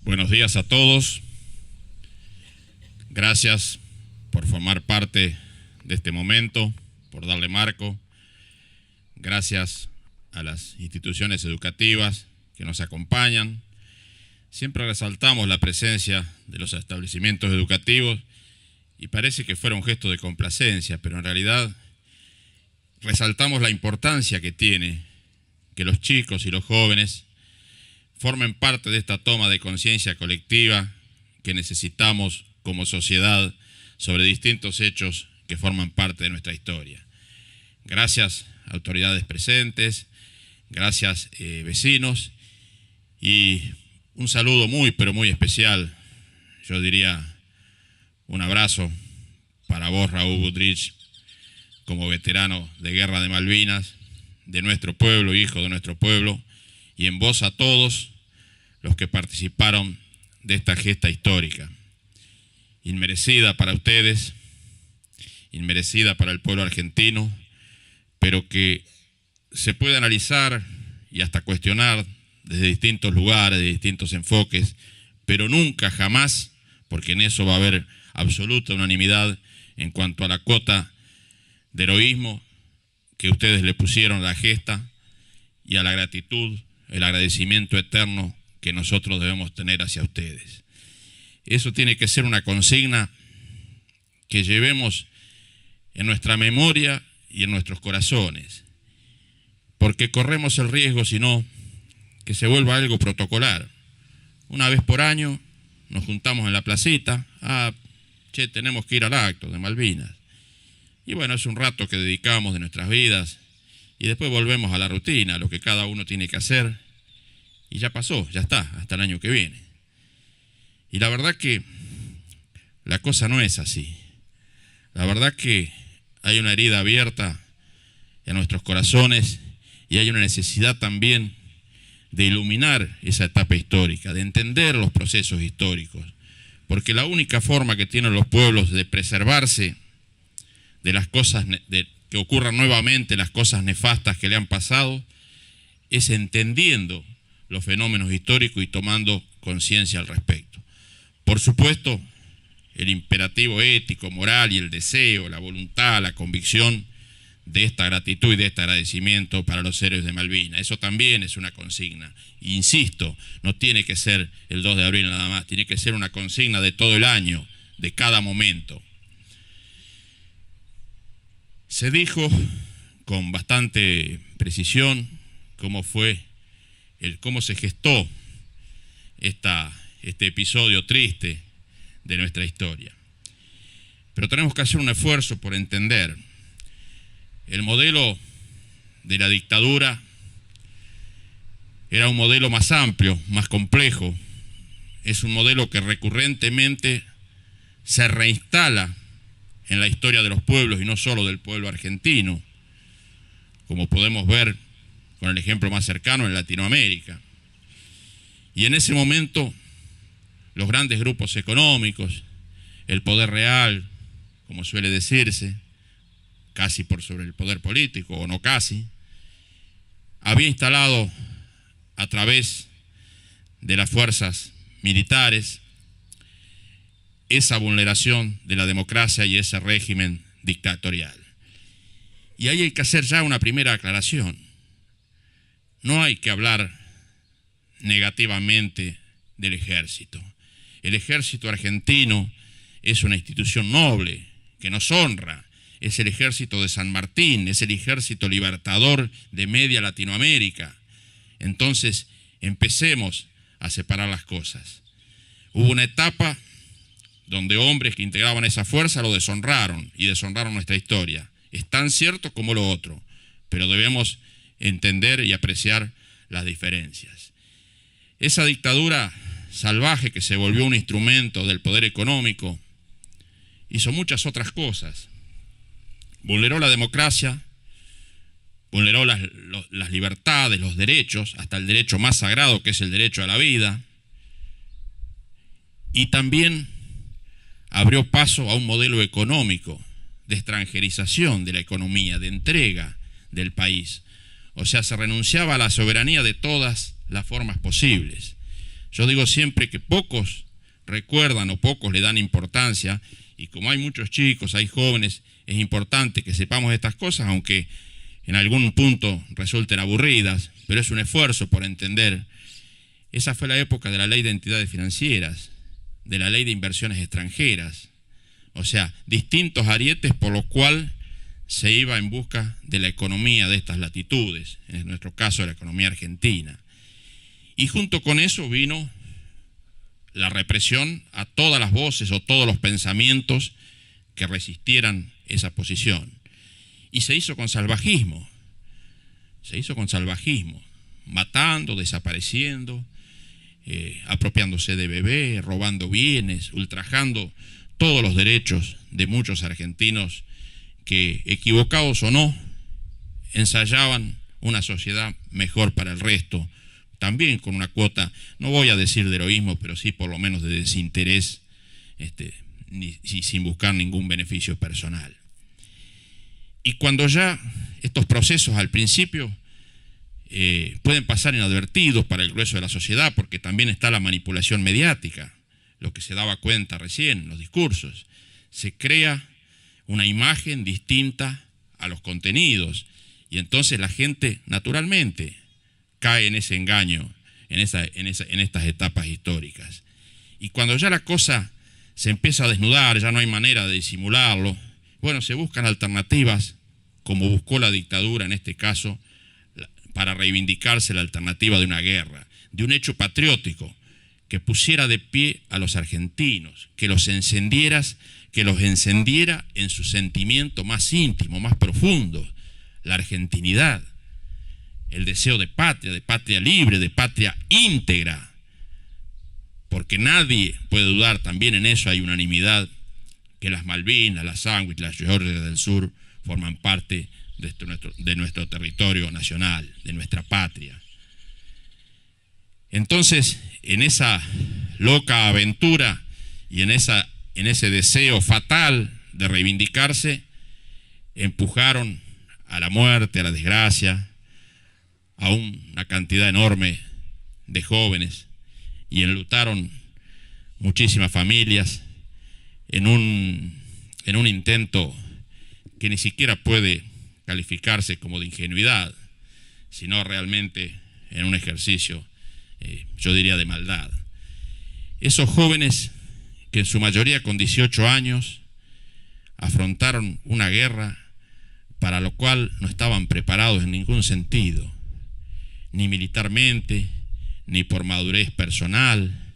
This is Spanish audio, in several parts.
Buenos días a todos. Gracias por formar parte de este momento, por darle marco. Gracias a las instituciones educativas que nos acompañan. Siempre resaltamos la presencia de los establecimientos educativos y parece que fuera un gesto de complacencia, pero en realidad resaltamos la importancia que tiene que los chicos y los jóvenes formen parte de esta toma de conciencia colectiva que necesitamos como sociedad sobre distintos hechos que forman parte de nuestra historia. Gracias, autoridades presentes, gracias, vecinos, y un saludo muy, pero muy especial, yo diría un abrazo para vos, Raúl Budrich, como veterano de Guerra de Malvinas, de nuestro pueblo, hijo de nuestro pueblo, y en vos a todos los que participaron de esta gesta histórica. Inmerecida para ustedes, inmerecida para el pueblo argentino, pero que se puede analizar y hasta cuestionar desde distintos lugares, de distintos enfoques, pero nunca, jamás, porque en eso va a haber absoluta unanimidad en cuanto a la cuota de heroísmo que ustedes le pusieron a la gesta y a la gratitud, el agradecimiento eterno que nosotros debemos tener hacia ustedes. Eso tiene que ser una consigna que llevemos en nuestra memoria y en nuestros corazones, porque corremos el riesgo, si no, que se vuelva algo protocolar. Una vez por año nos juntamos en la placita, tenemos que ir al acto de Malvinas. Y bueno, es un rato que dedicamos de nuestras vidas y después volvemos a la rutina, a lo que cada uno tiene que hacer. Y ya pasó, ya está, hasta el año que viene. Y la verdad que la cosa no es así. La verdad que hay una herida abierta en nuestros corazones y hay una necesidad también de iluminar esa etapa histórica, de entender los procesos históricos. Porque la única forma que tienen los pueblos de preservarse de las cosas, de que ocurran nuevamente las cosas nefastas que le han pasado, es entendiendo los fenómenos históricos y tomando conciencia al respecto. Por supuesto, el imperativo ético, moral y el deseo, la voluntad, la convicción de esta gratitud y de este agradecimiento para los héroes de Malvinas. Eso también es una consigna. Insisto, no tiene que ser el 2 de abril nada más, tiene que ser una consigna de todo el año, de cada momento. Se dijo con bastante precisión cómo se gestó este episodio triste de nuestra historia. Pero tenemos que hacer un esfuerzo por entender. El modelo de la dictadura era un modelo más amplio, más complejo. Es un modelo que recurrentemente se reinstala en la historia de los pueblos y no solo del pueblo argentino, como podemos ver con el ejemplo más cercano en Latinoamérica. Y en ese momento, los grandes grupos económicos, el poder real, como suele decirse, casi por sobre el poder político, o no casi, había instalado a través de las fuerzas militares esa vulneración de la democracia y ese régimen dictatorial. Y ahí hay que hacer ya una primera aclaración. No hay que hablar negativamente del ejército. El ejército argentino es una institución noble que nos honra. Es el ejército de San Martín, es el ejército libertador de media Latinoamérica. Entonces, empecemos a separar las cosas. Hubo una etapa donde hombres que integraban esa fuerza lo deshonraron y deshonraron nuestra historia. Es tan cierto como lo otro, pero debemos entender y apreciar las diferencias. Esa dictadura salvaje que se volvió un instrumento del poder económico hizo muchas otras cosas. Vulneró la democracia, vulneró las libertades, los derechos, hasta el derecho más sagrado que es el derecho a la vida, y también abrió paso a un modelo económico de extranjerización de la economía, de entrega del país. O sea, se renunciaba a la soberanía de todas las formas posibles. Yo digo siempre que pocos recuerdan o pocos le dan importancia, y como hay muchos chicos, hay jóvenes, es importante que sepamos estas cosas, aunque en algún punto resulten aburridas, pero es un esfuerzo por entender. Esa fue la época de la ley de entidades financieras, de la ley de inversiones extranjeras, o sea, distintos arietes por los cuales se iba en busca de la economía de estas latitudes, en nuestro caso la economía argentina. Y junto con eso vino la represión a todas las voces o todos los pensamientos que resistieran esa posición. Y se hizo con salvajismo, matando, desapareciendo, apropiándose de bebés, robando bienes, ultrajando todos los derechos de muchos argentinos que, equivocados o no, ensayaban una sociedad mejor para el resto, también con una cuota, no voy a decir de heroísmo, pero sí por lo menos de desinterés, sin buscar ningún beneficio personal. Y cuando ya estos procesos al principio pueden pasar inadvertidos para el grueso de la sociedad, porque también está la manipulación mediática, lo que se daba cuenta recién en los discursos, se crea una imagen distinta a los contenidos, y entonces la gente naturalmente cae en ese engaño, en estas etapas históricas. Y cuando ya la cosa se empieza a desnudar, ya no hay manera de disimularlo, bueno, se buscan alternativas, como buscó la dictadura en este caso, para reivindicarse la alternativa de una guerra, de un hecho patriótico que pusiera de pie a los argentinos, que los encendiera en su sentimiento más íntimo, más profundo, la argentinidad, el deseo de patria libre, de patria íntegra, porque nadie puede dudar, también en eso hay unanimidad, que las Malvinas, las Sandwich, las Georgias del Sur forman parte de nuestro territorio nacional, de nuestra patria. Entonces, en esa loca aventura y en ese deseo fatal de reivindicarse, empujaron a la muerte, a la desgracia, a una cantidad enorme de jóvenes, y enlutaron muchísimas familias en un intento que ni siquiera puede calificarse como de ingenuidad, sino realmente en un ejercicio, yo diría, de maldad. Esos jóvenes, que en su mayoría con 18 años, afrontaron una guerra para lo cual no estaban preparados en ningún sentido, ni militarmente, ni por madurez personal,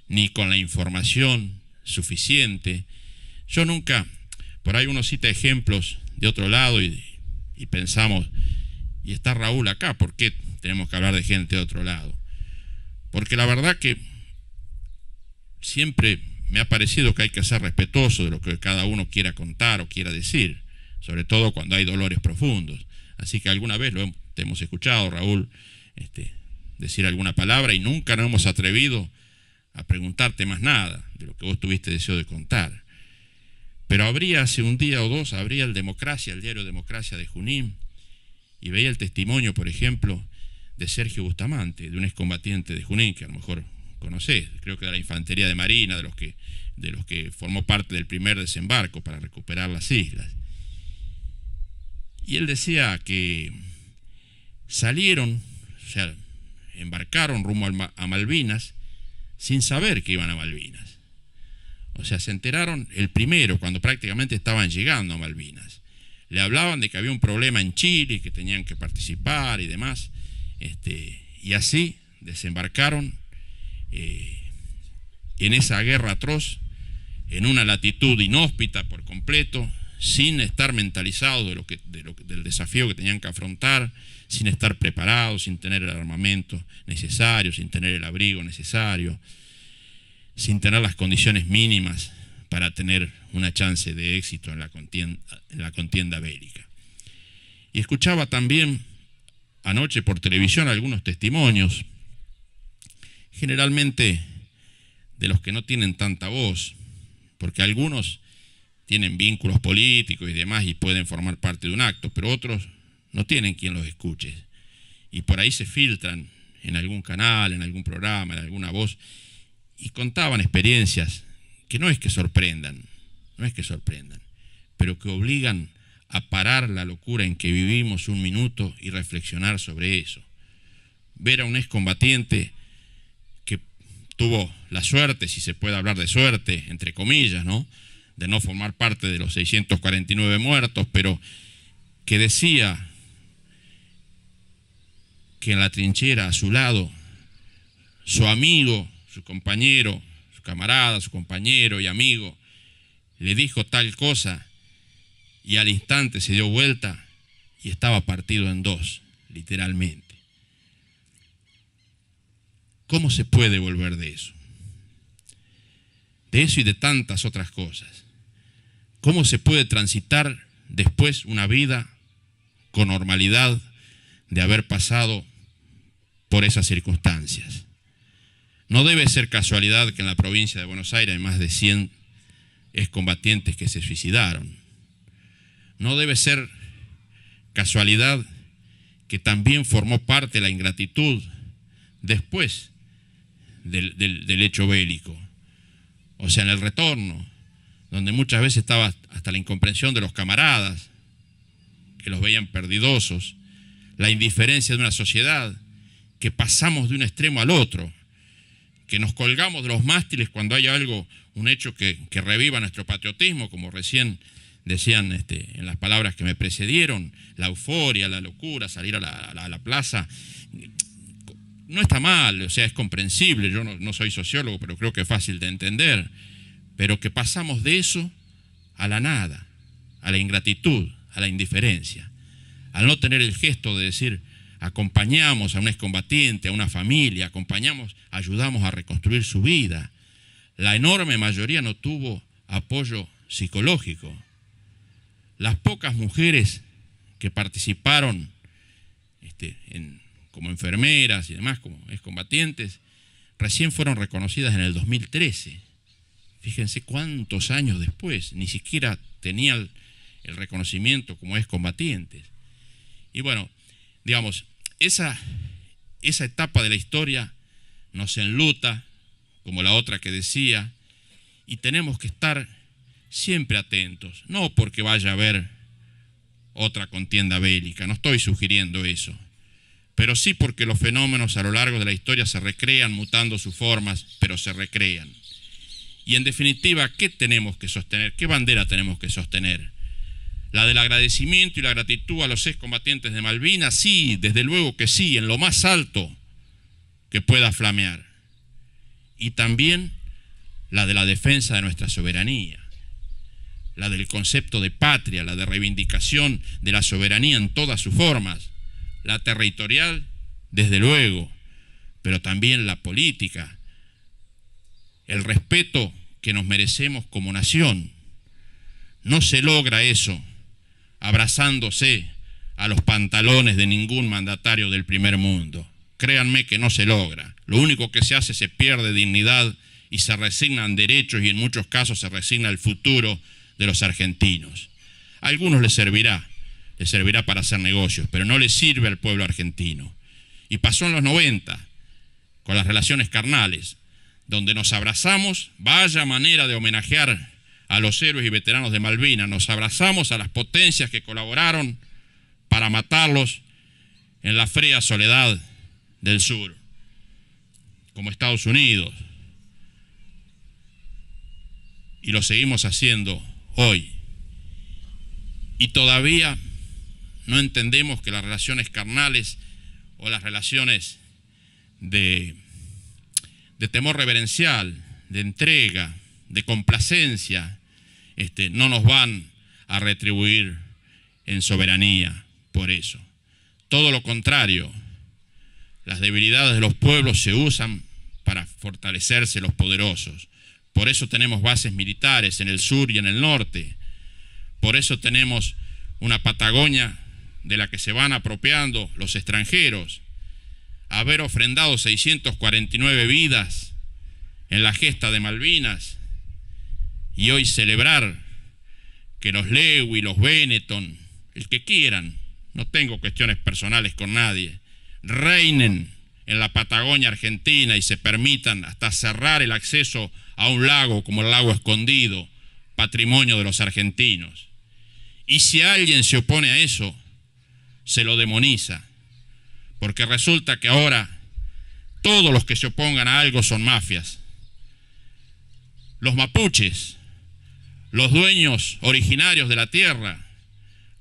ni con la información suficiente. Yo nunca, por ahí uno cita ejemplos de otro lado y pensamos, y está Raúl acá, ¿por qué tenemos que hablar de gente de otro lado? Porque la verdad que siempre me ha parecido que hay que ser respetuoso de lo que cada uno quiera contar o quiera decir, sobre todo cuando hay dolores profundos. Así que alguna vez te hemos escuchado, Raúl, decir alguna palabra, y nunca nos hemos atrevido a preguntarte más nada de lo que vos tuviste deseo de contar. Pero hace un día o dos, abría el diario Democracia de Junín, y veía el testimonio, por ejemplo, de Sergio Bustamante, de un excombatiente de Junín, que a lo mejor conocés, creo que de la Infantería de Marina, de los que formó parte del primer desembarco para recuperar las islas. Y él decía que salieron, o sea, embarcaron rumbo a Malvinas sin saber que iban a Malvinas. O sea, se enteraron el primero, cuando prácticamente estaban llegando a Malvinas. Le hablaban de que había un problema en Chile y que tenían que participar y demás. Y así desembarcaron en esa guerra atroz, en una latitud inhóspita por completo, sin estar mentalizados del desafío que tenían que afrontar, sin estar preparados, sin tener el armamento necesario, sin tener el abrigo necesario, sin tener las condiciones mínimas para tener una chance de éxito en la contienda bélica. Y escuchaba también anoche por televisión algunos testimonios, generalmente de los que no tienen tanta voz, porque algunos tienen vínculos políticos y demás y pueden formar parte de un acto, pero otros no tienen quien los escuche. Y por ahí se filtran en algún canal, en algún programa, en alguna voz, y contaban experiencias que no es que sorprendan, pero que obligan a parar la locura en que vivimos un minuto y reflexionar sobre eso. Ver a un excombatiente que tuvo la suerte, si se puede hablar de suerte, entre comillas, ¿no?, de no formar parte de los 649 muertos, pero que decía que en la trinchera a su lado, su amigo, su compañero, su camarada, su compañero y amigo, le dijo tal cosa y al instante se dio vuelta y estaba partido en dos, literalmente. ¿Cómo se puede volver de eso? De eso y de tantas otras cosas. ¿Cómo se puede transitar después una vida con normalidad de haber pasado por esas circunstancias? No debe ser casualidad que en la provincia de Buenos Aires hay más de 100 excombatientes que se suicidaron. No debe ser casualidad que también formó parte de la ingratitud después del hecho bélico. O sea, en el retorno, donde muchas veces estaba hasta la incomprensión de los camaradas, que los veían perdidosos, la indiferencia de una sociedad, que pasamos de un extremo al otro, que nos colgamos de los mástiles cuando hay algo, un hecho que reviva nuestro patriotismo, como recién decían en las palabras que me precedieron, la euforia, la locura, salir a la plaza. No está mal, o sea, es comprensible, yo no soy sociólogo, pero creo que es fácil de entender, pero que pasamos de eso a la nada, a la ingratitud, a la indiferencia, al no tener el gesto de decir, acompañamos a un excombatiente, a una familia, ayudamos a reconstruir su vida. La enorme mayoría no tuvo apoyo psicológico. Las pocas mujeres que participaron como enfermeras y demás, como excombatientes, recién fueron reconocidas en el 2013. Fíjense cuántos años después, ni siquiera tenían el reconocimiento como excombatientes. Y bueno, digamos, esa etapa de la historia nos enluta, como la otra que decía, y tenemos que estar siempre atentos, no porque vaya a haber otra contienda bélica, no estoy sugiriendo eso, pero sí porque los fenómenos a lo largo de la historia se recrean, mutando sus formas, pero se recrean. Y en definitiva, ¿qué tenemos que sostener? ¿Qué bandera tenemos que sostener? ¿La del agradecimiento y la gratitud a los excombatientes de Malvinas? Sí, desde luego que sí, en lo más alto que pueda flamear. Y también la de la defensa de nuestra soberanía, la del concepto de patria, la de reivindicación de la soberanía en todas sus formas, la territorial, desde luego, pero también la política, el respeto que nos merecemos como nación. No se logra eso abrazándose a los pantalones de ningún mandatario del primer mundo. Créanme que no se logra. Lo único que se hace, se pierde dignidad y se resignan derechos y en muchos casos se resigna el futuro de los argentinos. A algunos les servirá para hacer negocios, pero no les sirve al pueblo argentino. Y pasó en los 90 con las relaciones carnales, donde nos abrazamos, vaya manera de homenajear a los héroes y veteranos de Malvinas, nos abrazamos a las potencias que colaboraron para matarlos en la fría soledad del sur, como Estados Unidos, y lo seguimos haciendo hoy. Y todavía no entendemos que las relaciones carnales o las relaciones de temor reverencial, de entrega, de complacencia, no nos van a retribuir en soberanía por eso. Todo lo contrario, las debilidades de los pueblos se usan para fortalecerse los poderosos. Por eso tenemos bases militares en el sur y en el norte. Por eso tenemos una Patagonia de la que se van apropiando los extranjeros. Haber ofrendado 649 vidas en la gesta de Malvinas y hoy celebrar que los Lewy, los Benetton, el que quieran, no tengo cuestiones personales con nadie, reinen en la Patagonia Argentina y se permitan hasta cerrar el acceso a un lago como el lago Escondido, patrimonio de los argentinos. Y si alguien se opone a eso, se lo demoniza, porque resulta que ahora todos los que se opongan a algo son mafias. Los mapuches, los dueños originarios de la tierra,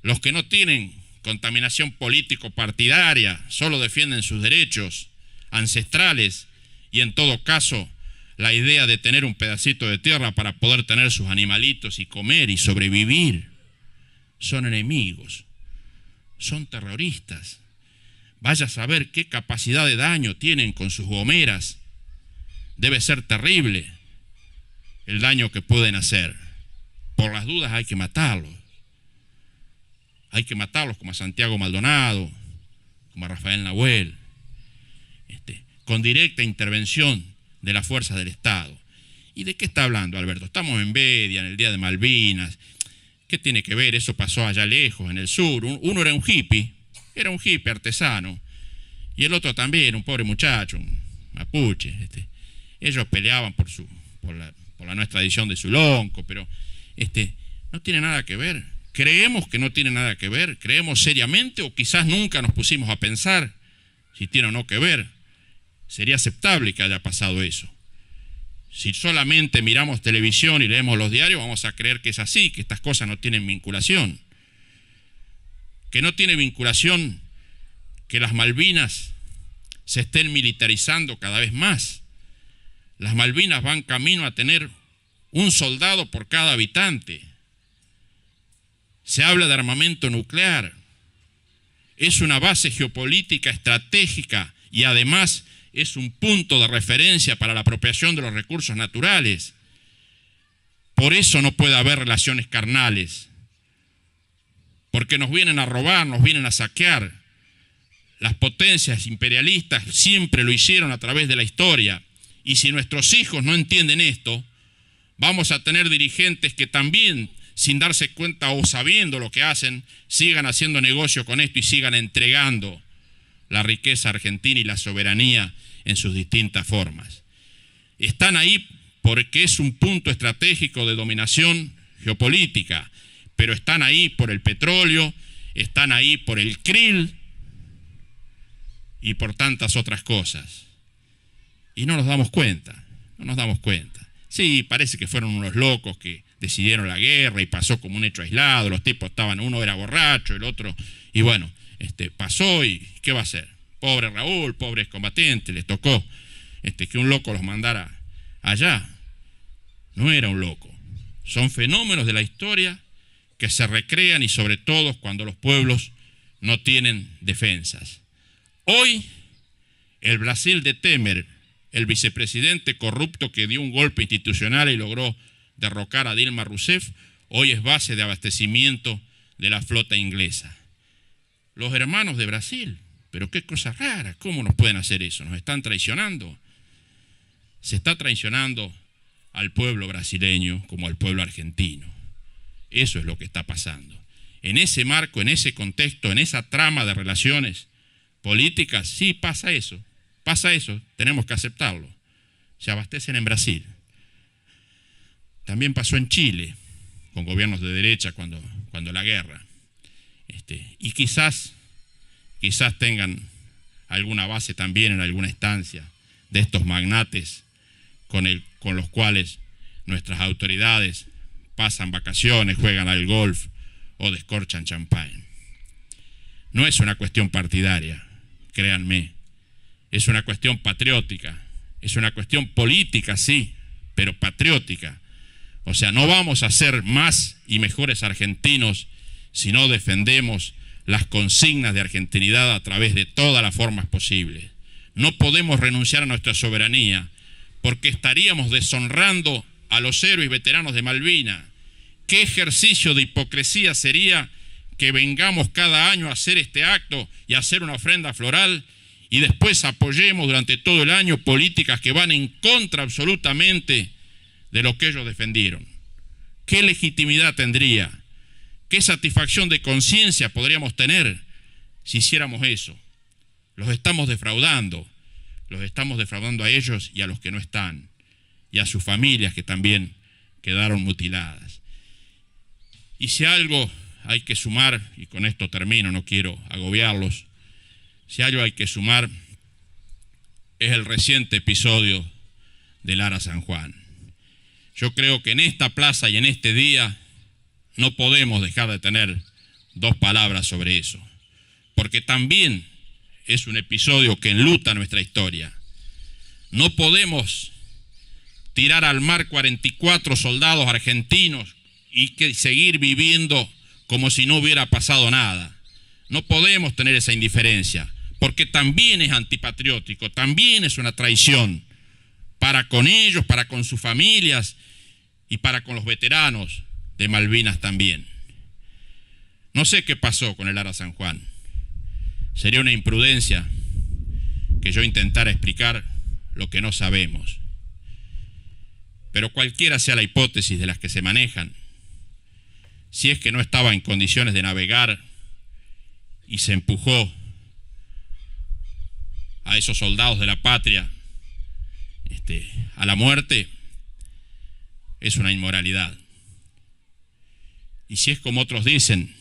los que no tienen contaminación político-partidaria, solo defienden sus derechos ancestrales y en todo caso la idea de tener un pedacito de tierra para poder tener sus animalitos y comer y sobrevivir, son enemigos, son terroristas. Vaya a saber qué capacidad de daño tienen con sus gomeras. Debe ser terrible el daño que pueden hacer. Por las dudas hay que matarlos. Hay que matarlos como a Santiago Maldonado, como a Rafael Nahuel, con directa intervención de las fuerzas del Estado. ¿Y de qué está hablando, Alberto? Estamos en Bedia, en el Día de Malvinas. ¿Qué tiene que ver? Eso pasó allá lejos, en el sur. Uno era un hippie artesano, y el otro también, un pobre muchacho, un mapuche. Ellos peleaban por la nuestra edición de Zulonco, pero no tiene nada que ver. Creemos que no tiene nada que ver, creemos seriamente, o quizás nunca nos pusimos a pensar si tiene o no que ver. Sería aceptable que haya pasado eso. Si solamente miramos televisión y leemos los diarios, vamos a creer que es así, que estas cosas no tienen vinculación. Que no tiene vinculación que las Malvinas se estén militarizando cada vez más. Las Malvinas van camino a tener un soldado por cada habitante. Se habla de armamento nuclear. Es una base geopolítica estratégica y además es un punto de referencia para la apropiación de los recursos naturales. Por eso no puede haber relaciones carnales, porque nos vienen a robar, nos vienen a saquear. Las potencias imperialistas siempre lo hicieron a través de la historia, y si nuestros hijos no entienden esto, vamos a tener dirigentes que también, sin darse cuenta o sabiendo lo que hacen, sigan haciendo negocio con esto y sigan entregando la riqueza argentina y la soberanía en sus distintas formas. Están ahí porque es un punto estratégico de dominación geopolítica, pero están ahí por el petróleo, están ahí por el krill y por tantas otras cosas. Y no nos damos cuenta, no nos damos cuenta. Sí, parece que fueron unos locos que decidieron la guerra y pasó como un hecho aislado, los tipos estaban, uno era borracho, el otro, y bueno, pasó y ¿qué va a hacer? Pobre Raúl, pobres combatientes, les tocó que un loco los mandara allá. No era un loco, son fenómenos de la historia que se recrean y sobre todo cuando los pueblos no tienen defensas. Hoy, el Brasil de Temer, el vicepresidente corrupto que dio un golpe institucional y logró derrocar a Dilma Rousseff, hoy es base de abastecimiento de la flota inglesa. Los hermanos de Brasil, pero qué cosa rara, ¿cómo nos pueden hacer eso? Nos están traicionando. Se está traicionando al pueblo brasileño como al pueblo argentino. Eso es lo que está pasando. En ese marco, en ese contexto, en esa trama de relaciones políticas, sí pasa eso, tenemos que aceptarlo. Se abastecen en Brasil. También pasó en Chile, con gobiernos de derecha cuando la guerra. Y quizás tengan alguna base también en alguna estancia de estos magnates con los cuales nuestras autoridades pasan vacaciones, juegan al golf o descorchan champán. No es una cuestión partidaria, créanme, es una cuestión patriótica, es una cuestión política, sí, pero patriótica. O sea, no vamos a ser más y mejores argentinos si no defendemos las consignas de argentinidad a través de todas las formas posibles. No podemos renunciar a nuestra soberanía porque estaríamos deshonrando a los héroes veteranos de Malvinas. ¿Qué ejercicio de hipocresía sería que vengamos cada año a hacer este acto y a hacer una ofrenda floral y después apoyemos durante todo el año políticas que van en contra absolutamente de lo que ellos defendieron? ¿Qué legitimidad tendría? ¿Qué satisfacción de conciencia podríamos tener si hiciéramos eso? Los estamos defraudando. los estamos defraudando a ellos y a los que no están, y a sus familias que también quedaron mutiladas. Y si algo hay que sumar, y con esto termino, no quiero agobiarlos, si algo hay que sumar es el reciente episodio de Lara San Juan. Yo creo que en esta plaza y en este día no podemos dejar de tener dos palabras sobre eso, porque también es un episodio que enluta nuestra historia. No podemos tirar al mar 44 soldados argentinos y seguir viviendo como si no hubiera pasado nada. No podemos tener esa indiferencia, porque también es antipatriótico, también es una traición para con ellos, para con sus familias y para con los veteranos de Malvinas también. No sé qué pasó con el Lara San Juan. Sería una imprudencia que yo intentara explicar lo que no sabemos. Pero cualquiera sea la hipótesis de las que se manejan, si es que no estaba en condiciones de navegar y se empujó a esos soldados de la patria a la muerte, es una inmoralidad. Y si es como otros dicen,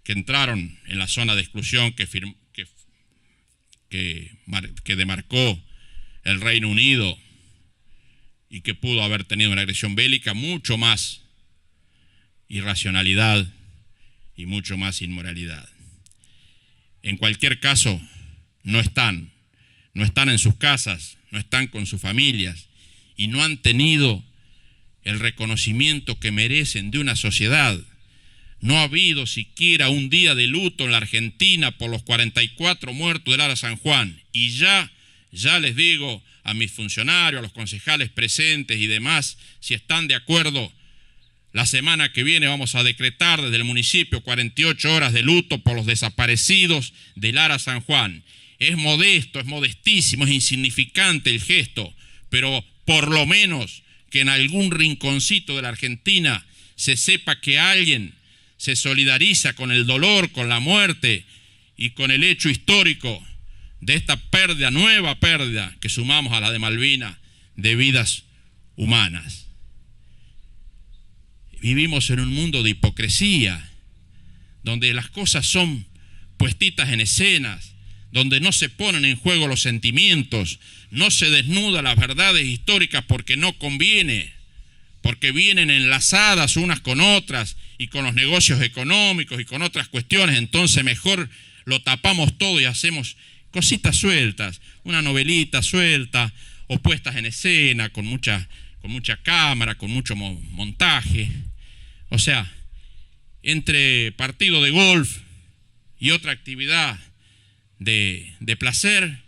que entraron en la zona de exclusión que demarcó el Reino Unido y que pudo haber tenido una agresión bélica, mucho más irracionalidad y mucho más inmoralidad. En cualquier caso, no están en sus casas, no están con sus familias y no han tenido el reconocimiento que merecen de una sociedad. No ha habido siquiera un día de luto en la Argentina por los 44 muertos de Lara San Juan. Y ya les digo a mis funcionarios, a los concejales presentes y demás, si están de acuerdo, la semana que viene vamos a decretar desde el municipio 48 horas de luto por los desaparecidos de Lara San Juan. Es modesto, es modestísimo, es insignificante el gesto, pero por lo menos que en algún rinconcito de la Argentina se sepa que alguien se solidariza con el dolor, con la muerte y con el hecho histórico de esta pérdida, nueva pérdida que sumamos a la de Malvinas, de vidas humanas. Vivimos en un mundo de hipocresía, donde las cosas son puestitas en escenas, donde no se ponen en juego los sentimientos, no se desnudan las verdades históricas porque no conviene, porque vienen enlazadas unas con otras y con los negocios económicos y con otras cuestiones. Entonces mejor lo tapamos todo y hacemos cositas sueltas, una novelita suelta o puestas en escena con mucha cámara, con mucho montaje. O sea, entre partido de golf y otra actividad de placer,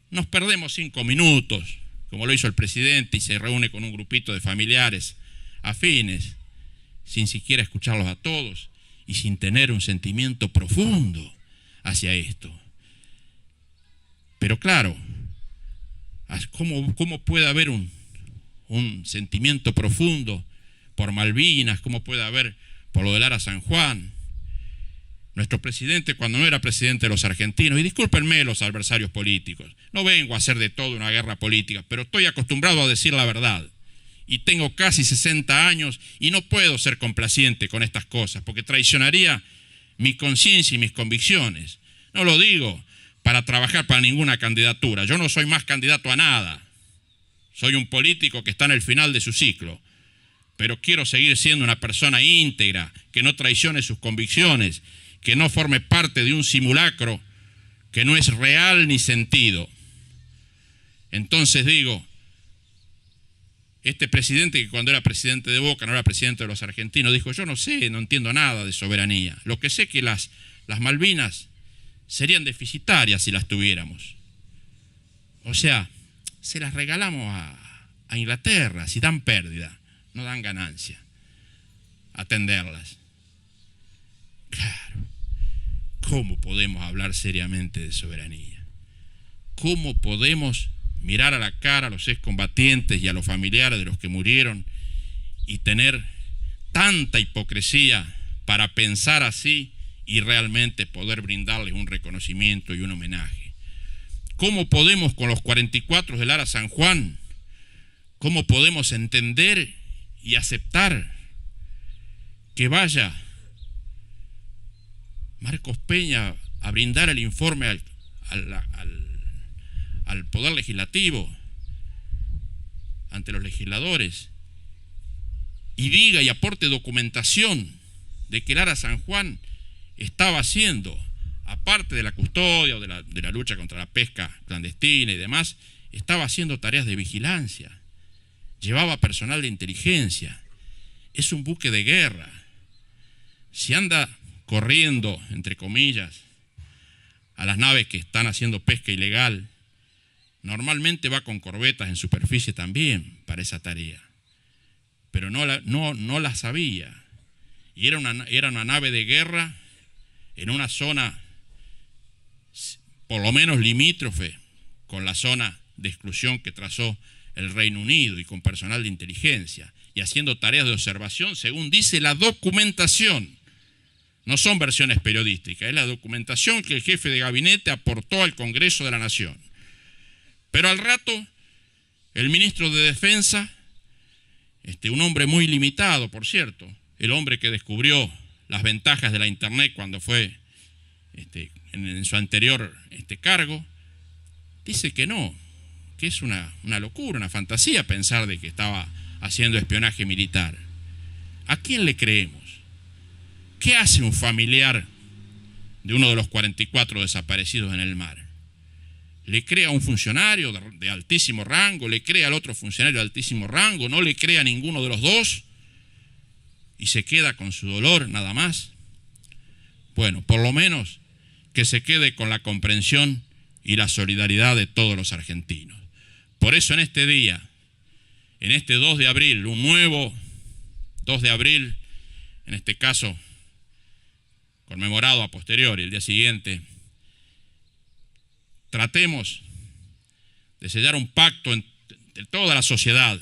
nos perdemos 5 minutos, como lo hizo el presidente, y se reúne con un grupito de familiares afines, sin siquiera escucharlos a todos y sin tener un sentimiento profundo hacia esto. Pero claro, ¿cómo puede haber un sentimiento profundo por Malvinas? ¿Cómo puede haber por lo de Lara San Juan? Nuestro presidente, cuando no era presidente de los argentinos, y discúlpenme los adversarios políticos, no vengo a hacer de todo una guerra política, pero estoy acostumbrado a decir la verdad. Y tengo casi 60 años y no puedo ser complaciente con estas cosas, porque traicionaría mi conciencia y mis convicciones. No lo digo para trabajar para ninguna candidatura. Yo no soy más candidato a nada. Soy un político que está en el final de su ciclo. Pero quiero seguir siendo una persona íntegra, que no traicione sus convicciones, que no forme parte de un simulacro que no es real ni sentido. Entonces digo, este presidente que cuando era presidente de Boca, no era presidente de los argentinos, dijo, yo no sé, no entiendo nada de soberanía. Lo que sé es que las Malvinas serían deficitarias si las tuviéramos. O sea, se las regalamos a Inglaterra, si dan pérdida, no dan ganancia, atenderlas. Claro, ¿cómo podemos hablar seriamente de soberanía? ¿Cómo podemos mirar a la cara a los excombatientes y a los familiares de los que murieron y tener tanta hipocresía para pensar así y realmente poder brindarles un reconocimiento y un homenaje? ¿Cómo podemos con los 44 del Ara San Juan? ¿Cómo podemos entender y aceptar que vaya Marcos Peña a brindar el informe al Poder Legislativo, ante los legisladores, y diga y aporte documentación de que el Ara San Juan estaba haciendo, aparte de la custodia o de la lucha contra la pesca clandestina y demás, estaba haciendo tareas de vigilancia, llevaba personal de inteligencia? Es un buque de guerra. Si anda corriendo, entre comillas, a las naves que están haciendo pesca ilegal, normalmente va con corbetas en superficie también para esa tarea, pero no la sabía, y era una nave de guerra en una zona por lo menos limítrofe con la zona de exclusión que trazó el Reino Unido, y con personal de inteligencia, y haciendo tareas de observación según dice la documentación. No son versiones periodísticas, es la documentación que el jefe de gabinete aportó al Congreso de la Nación. Pero al rato, el ministro de Defensa, un hombre muy limitado, por cierto, el hombre que descubrió las ventajas de la Internet cuando fue en su anterior cargo, dice que no, que es una locura, una fantasía pensar de que estaba haciendo espionaje militar. ¿A quién le creemos? ¿Qué hace un familiar de uno de los 44 desaparecidos en el mar? ¿Le cree a un funcionario de altísimo rango? ¿Le cree al otro funcionario de altísimo rango? ¿No le cree a ninguno de los dos? ¿Y se queda con su dolor nada más? Bueno, por lo menos que se quede con la comprensión y la solidaridad de todos los argentinos. Por eso en este día, en este 2 de abril, un nuevo 2 de abril, en este caso conmemorado a posteriori, el día siguiente, tratemos de sellar un pacto entre toda la sociedad.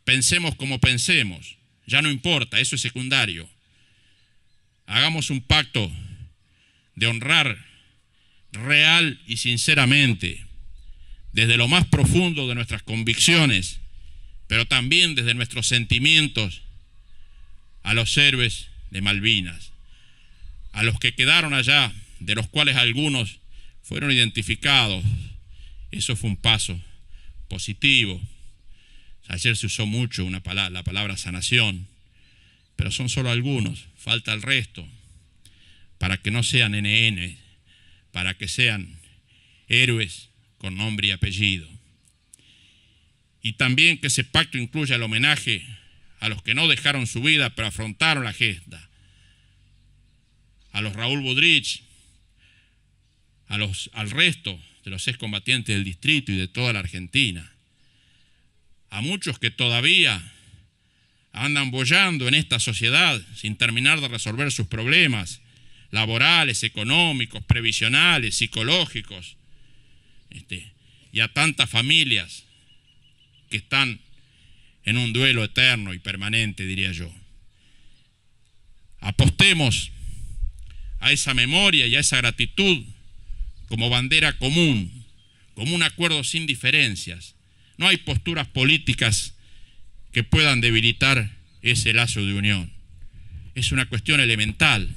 Pensemos como pensemos, ya no importa, eso es secundario. Hagamos un pacto de honrar real y sinceramente, desde lo más profundo de nuestras convicciones, pero también desde nuestros sentimientos, a los héroes de Malvinas, a los que quedaron allá, de los cuales algunos fueron identificados. Eso fue un paso positivo. Ayer se usó mucho la palabra sanación, pero son solo algunos, falta el resto, para que no sean NN, para que sean héroes con nombre y apellido. Y también que ese pacto incluya el homenaje a los que no dejaron su vida, pero afrontaron la gesta, a los Raúl Budrich, al resto de los excombatientes del distrito y de toda la Argentina, a muchos que todavía andan boyando en esta sociedad sin terminar de resolver sus problemas laborales, económicos, previsionales, psicológicos, y a tantas familias que están en un duelo eterno y permanente, diría yo. Apostemos a esa memoria y a esa gratitud como bandera común, como un acuerdo sin diferencias. No hay posturas políticas que puedan debilitar ese lazo de unión. Es una cuestión elemental.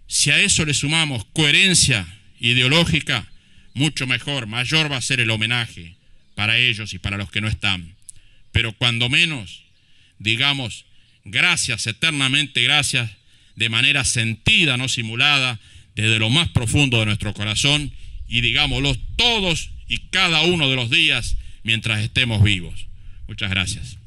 Si a eso le sumamos coherencia ideológica, mucho mejor, mayor va a ser el homenaje para ellos y para los que no están. Pero cuando menos, digamos, gracias, eternamente gracias, de manera sentida, no simulada, desde lo más profundo de nuestro corazón, y digámoslo todos y cada uno de los días mientras estemos vivos. Muchas gracias.